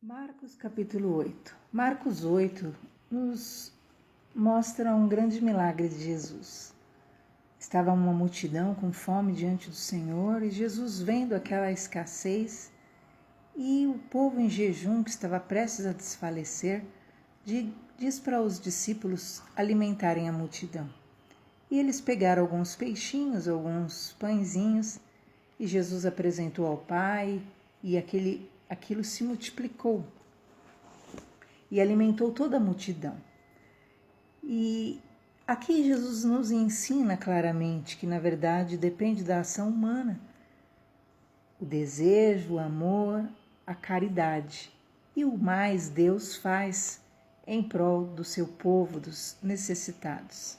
Marcos capítulo 8. Marcos 8 nos mostra um grande milagre de Jesus. Estava uma multidão com fome diante do Senhor e Jesus, vendo aquela escassez e o povo em jejum que estava prestes a desfalecer, diz para os discípulos alimentarem a multidão. E eles pegaram alguns peixinhos, alguns pãezinhos, e Jesus apresentou ao Pai e aquilo se multiplicou e alimentou toda a multidão. E aqui Jesus nos ensina claramente que, na verdade, depende da ação humana, o desejo, o amor, a caridade. E o mais Deus faz em prol do seu povo, dos necessitados.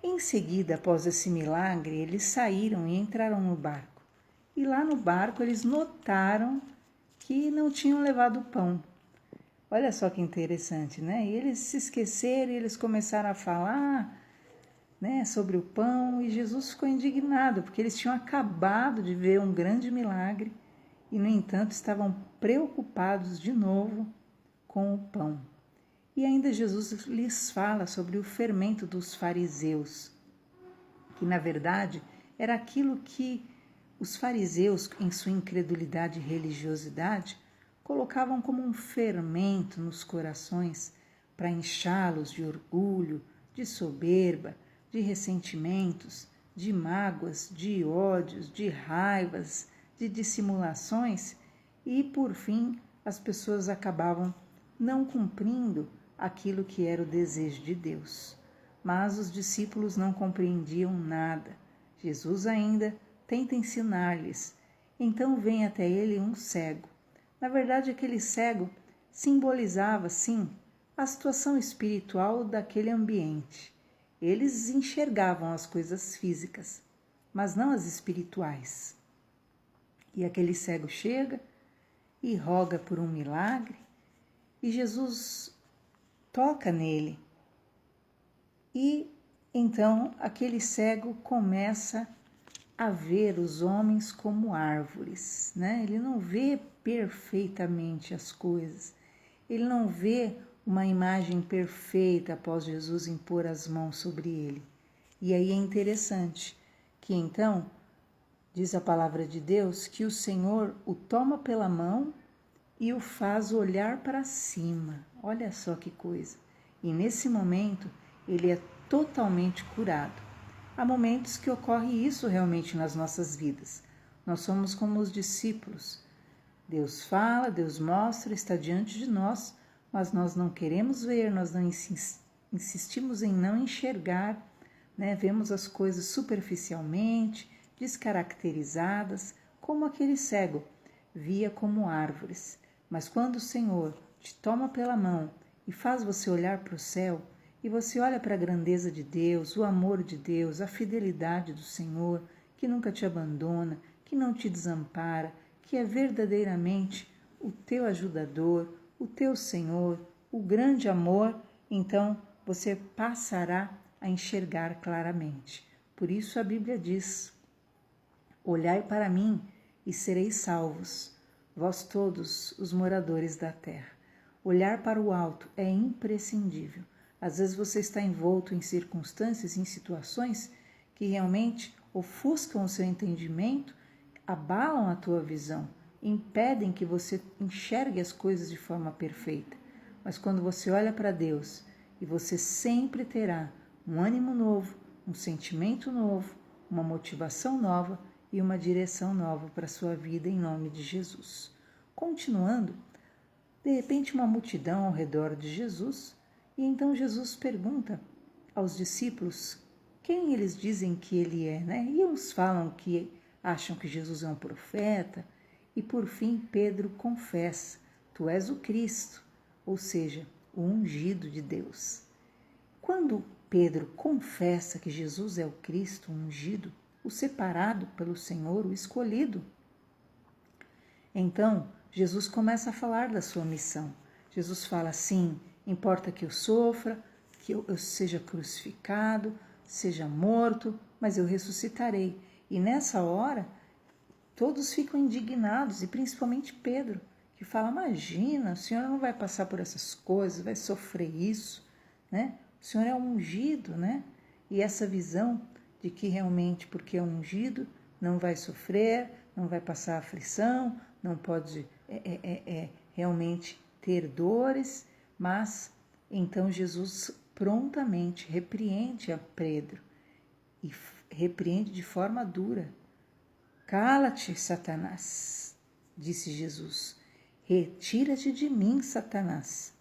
Em seguida, após esse milagre, eles saíram e entraram no barco. E lá no barco eles notaram que não tinham levado pão. Olha só que interessante, né? E eles se esqueceram e eles começaram a falar, né, sobre o pão, e Jesus ficou indignado, porque eles tinham acabado de ver um grande milagre e, no entanto, estavam preocupados de novo com o pão. E ainda Jesus lhes fala sobre o fermento dos fariseus, que na verdade era aquilo que os fariseus, em sua incredulidade e religiosidade, colocavam como um fermento nos corações para inchá-los de orgulho, de soberba, de ressentimentos, de mágoas, de ódios, de raivas, de dissimulações, e por fim as pessoas acabavam não cumprindo aquilo que era o desejo de Deus. Mas os discípulos não compreendiam nada. Jesus ainda tenta ensinar-lhes. Então vem até ele um cego. Na verdade, aquele cego simbolizava, sim, a situação espiritual daquele ambiente. Eles enxergavam as coisas físicas, mas não as espirituais. E aquele cego chega e roga por um milagre, e Jesus toca nele. E então aquele cego começa a ver os homens como árvores, né? Ele não vê perfeitamente as coisas, ele não vê uma imagem perfeita após Jesus impor as mãos sobre ele. E aí é interessante que então, diz a palavra de Deus, que o Senhor o toma pela mão e o faz olhar para cima. Olha só que coisa. E nesse momento ele é totalmente curado. Há momentos que ocorre isso realmente nas nossas vidas. Nós somos como os discípulos. Deus fala, Deus mostra, está diante de nós, mas nós não queremos ver, nós não insistimos em não enxergar, né? Vemos as coisas superficialmente, descaracterizadas, como aquele cego via como árvores. Mas quando o Senhor te toma pela mão e faz você olhar para o céu, e você olha para a grandeza de Deus, o amor de Deus, a fidelidade do Senhor, que nunca te abandona, que não te desampara, que é verdadeiramente o teu ajudador, o teu Senhor, o grande amor, então você passará a enxergar claramente. Por isso a Bíblia diz: olhai para mim e sereis salvos, vós todos os moradores da terra. Olhar para o alto é imprescindível. Às vezes você está envolto em circunstâncias, em situações que realmente ofuscam o seu entendimento, abalam a tua visão, impedem que você enxergue as coisas de forma perfeita. Mas quando você olha para Deus, e você sempre terá um ânimo novo, um sentimento novo, uma motivação nova e uma direção nova para a sua vida em nome de Jesus. Continuando, de repente uma multidão ao redor de Jesus. E então Jesus pergunta aos discípulos quem eles dizem que ele é, né? E uns falam que acham que Jesus é um profeta. E por fim Pedro confessa: tu és o Cristo, ou seja, o ungido de Deus. Quando Pedro confessa que Jesus é o Cristo, o ungido, o separado pelo Senhor, o escolhido, então Jesus começa a falar da sua missão. Jesus fala assim: importa que eu sofra, que eu seja crucificado, seja morto, mas eu ressuscitarei. E nessa hora, todos ficam indignados, e principalmente Pedro, que fala, imagina, o Senhor não vai passar por essas coisas, vai sofrer isso, né? O Senhor é ungido, né? E essa visão de que realmente, porque é ungido, não vai sofrer, não vai passar aflição, não pode realmente ter dores, mas então Jesus prontamente repreende a Pedro e repreende de forma dura. Cala-te, Satanás, disse Jesus. Retira-te de mim, Satanás.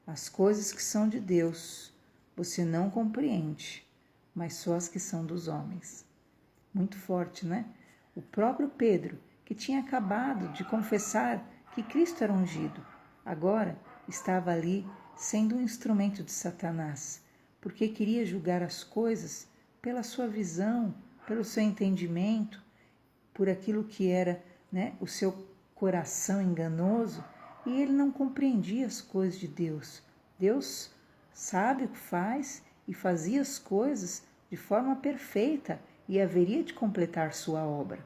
As coisas que são de Deus você não compreende, mas só as que são dos homens. Muito forte, né? O próprio Pedro, que tinha acabado de confessar que Cristo era ungido, agora estava ali sendo um instrumento de Satanás, porque queria julgar as coisas pela sua visão, pelo seu entendimento, por aquilo que era, né, o seu coração enganoso, e ele não compreendia as coisas de Deus. Deus sabe o que faz e fazia as coisas de forma perfeita e haveria de completar sua obra.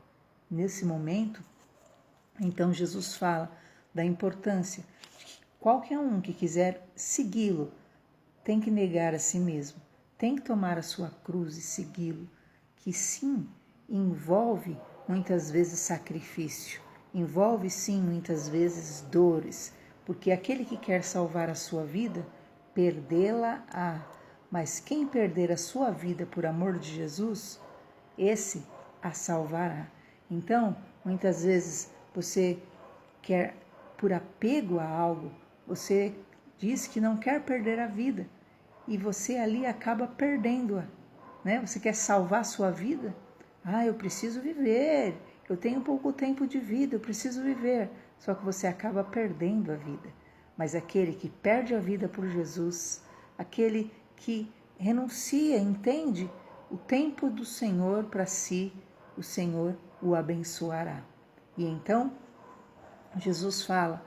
Nesse momento, então Jesus fala da importância de que qualquer um que quiser segui-lo tem que negar a si mesmo, tem que tomar a sua cruz e segui-lo, que sim, envolve muitas vezes sacrifício, envolve sim muitas vezes dores, porque aquele que quer salvar a sua vida, perdê-la-á. Mas quem perder a sua vida por amor de Jesus, esse a salvará. Então, muitas vezes você quer, por apego a algo, você diz que não quer perder a vida e você ali acaba perdendo-a, né? Você quer salvar a sua vida? Eu preciso viver, eu tenho pouco tempo de vida, eu preciso viver. Só que você acaba perdendo a vida. Mas aquele que perde a vida por Jesus, aquele que renuncia, entende o tempo do Senhor para si, o Senhor o abençoará. E então, Jesus fala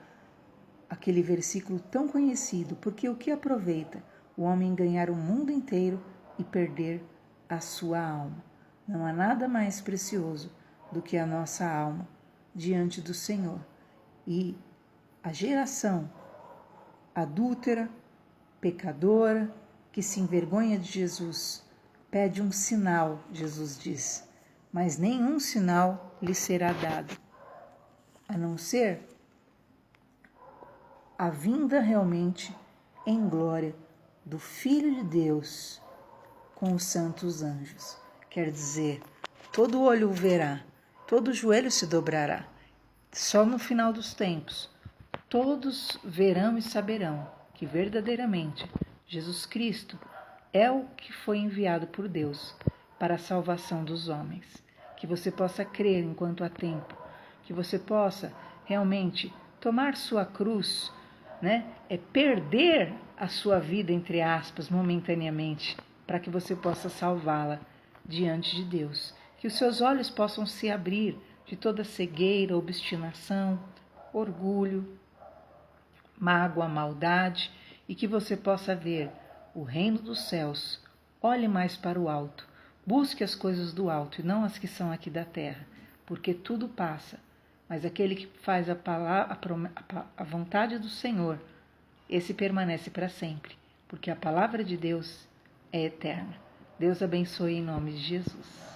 aquele versículo tão conhecido, porque o que aproveita o homem ganhar o mundo inteiro e perder a sua alma? Não há nada mais precioso do que a nossa alma diante do Senhor. E a geração adúltera, pecadora, que se envergonha de Jesus, pede um sinal, Jesus diz, mas nenhum sinal lhe será dado, a não ser a vinda realmente em glória do Filho de Deus com os santos anjos. Quer dizer, todo olho o verá, todo joelho se dobrará. Só no final dos tempos, todos verão e saberão que verdadeiramente Jesus Cristo é o que foi enviado por Deus para a salvação dos homens. Que você possa crer enquanto há tempo, que você possa realmente tomar sua cruz, né? É perder a sua vida, entre aspas, momentaneamente, para que você possa salvá-la diante de Deus. Que os seus olhos possam se abrir de toda cegueira, obstinação, orgulho, mágoa, maldade, e que você possa ver o reino dos céus. Olhe mais para o alto, busque as coisas do alto e não as que são aqui da terra, porque tudo passa, mas aquele que faz a vontade do Senhor, esse permanece para sempre, porque a palavra de Deus é eterna. Deus abençoe em nome de Jesus.